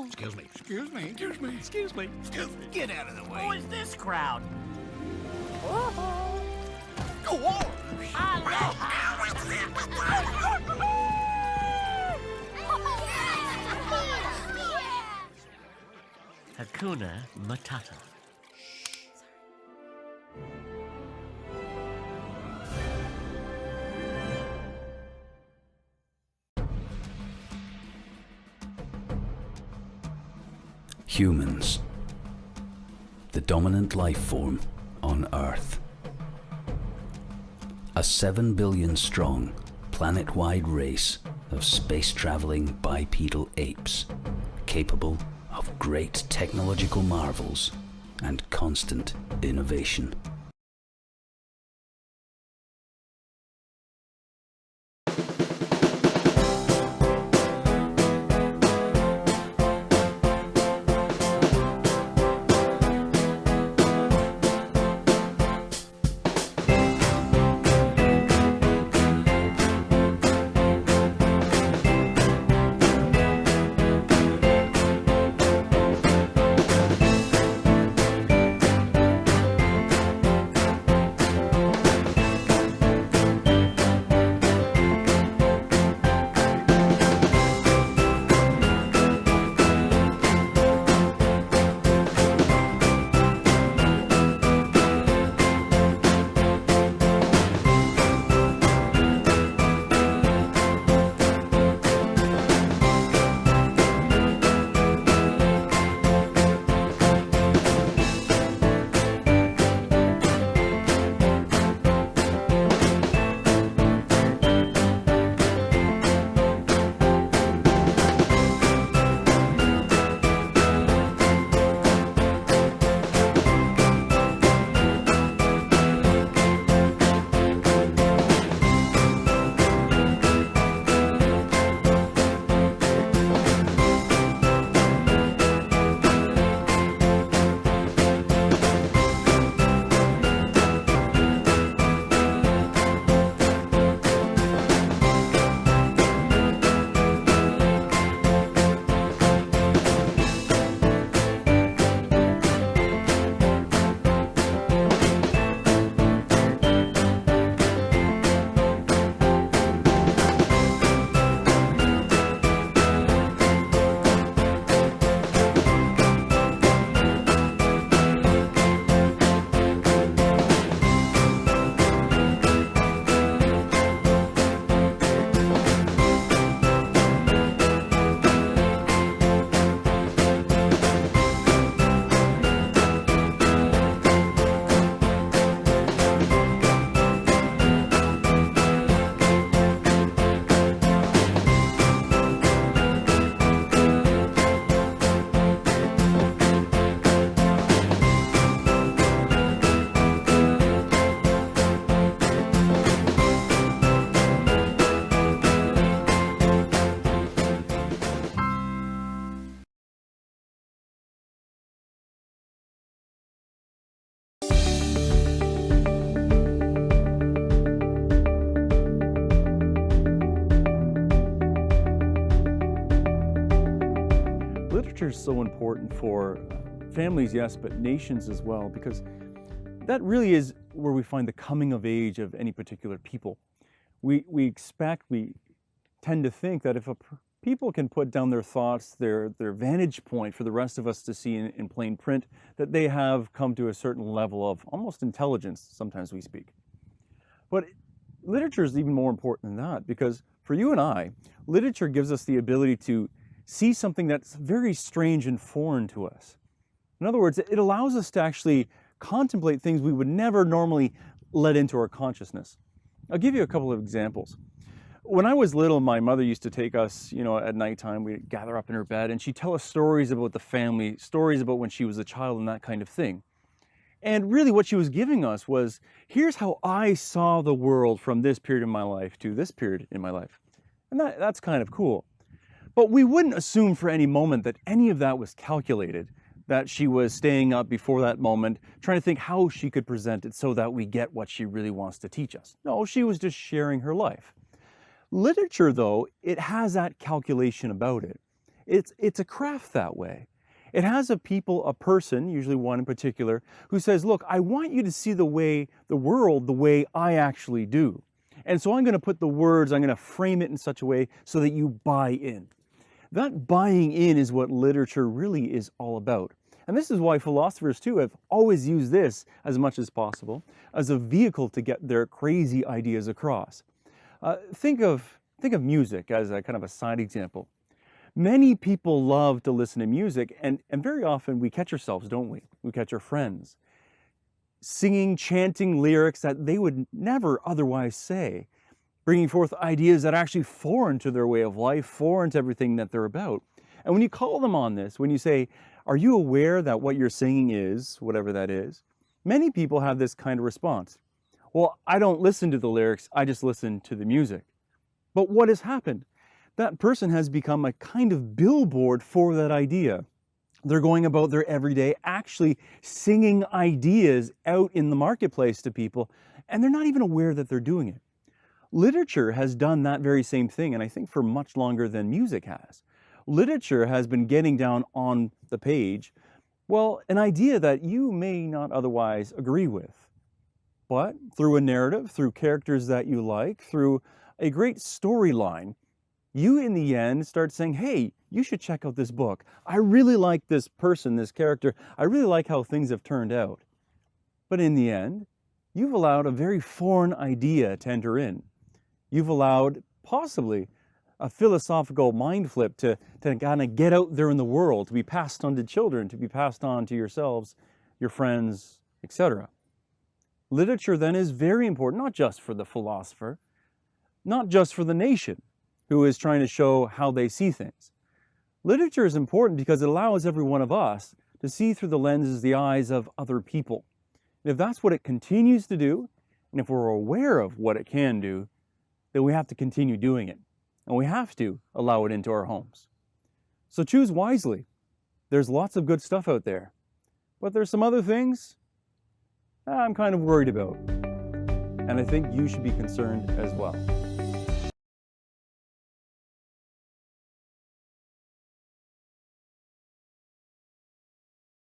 Excuse me, excuse me, excuse me, excuse me, excuse me. Get out of the way. Who is this crowd? Go on. Hakuna Matata. Humans, the dominant life form on Earth. A 7 billion strong, planet-wide race of space-traveling bipedal apes, capable of great technological marvels and constant innovation. Literature is so important for families, yes, but nations as well, because that really is where we find the coming of age of any particular people. We tend to think that if people can put down their thoughts, their vantage point for the rest of us to see in plain print, that they have come to a certain level of almost intelligence, sometimes we speak. But literature is even more important than that, because for you and I, literature gives us the ability to see something that's very strange and foreign to us. In other words, it allows us to actually contemplate things we would never normally let into our consciousness. I'll give you a couple of examples. When I was little, my mother used to take us, at nighttime, we'd gather up in her bed and she'd tell us stories about the family, stories about when she was a child and that kind of thing. And really what she was giving us was, here's how I saw the world from this period in my life to this period in my life. And that's kind of cool. But we wouldn't assume for any moment that any of that was calculated, that she was staying up before that moment, trying to think how she could present it so that we get what she really wants to teach us. No, she was just sharing her life. Literature, though, it has that calculation about it. It's a craft that way. It has a person, usually one in particular, who says, look, I want you to see the world the way I actually do. And so I'm going to put the words, I'm going to frame it in such a way so that you buy in. That buying in is what literature really is all about. And this is why philosophers too have always used this as much as possible as a vehicle to get their crazy ideas across. Think of music as a kind of a side example. Many people love to listen to music, and very often we catch ourselves, don't we? We catch our friends singing, chanting lyrics that they would never otherwise say, bringing forth ideas that are actually foreign to their way of life, foreign to everything that they're about. And when you call them on this, when you say, are you aware that what you're singing is, whatever that is, many people have this kind of response. Well, I don't listen to the lyrics, I just listen to the music. But what has happened? That person has become a kind of billboard for that idea. They're going about their everyday actually singing ideas out in the marketplace to people, and they're not even aware that they're doing it. Literature has done that very same thing, and I think for much longer than music has. Literature has been getting down on the page, well, an idea that you may not otherwise agree with. But through a narrative, through characters that you like, through a great storyline, you in the end start saying, hey, you should check out this book. I really like this person, this character. I really like how things have turned out. But in the end, you've allowed a very foreign idea to enter in. You've allowed possibly a philosophical mind flip to kind of get out there in the world, to be passed on to children, to be passed on to yourselves, your friends, etc. Literature then is very important, not just for the philosopher, not just for the nation who is trying to show how they see things. Literature is important because it allows every one of us to see through the lenses, the eyes of other people. And if that's what it continues to do, and if we're aware of what it can do, then we have to continue doing it. And we have to allow it into our homes. So choose wisely. There's lots of good stuff out there. But there's some other things I'm kind of worried about. And I think you should be concerned as well.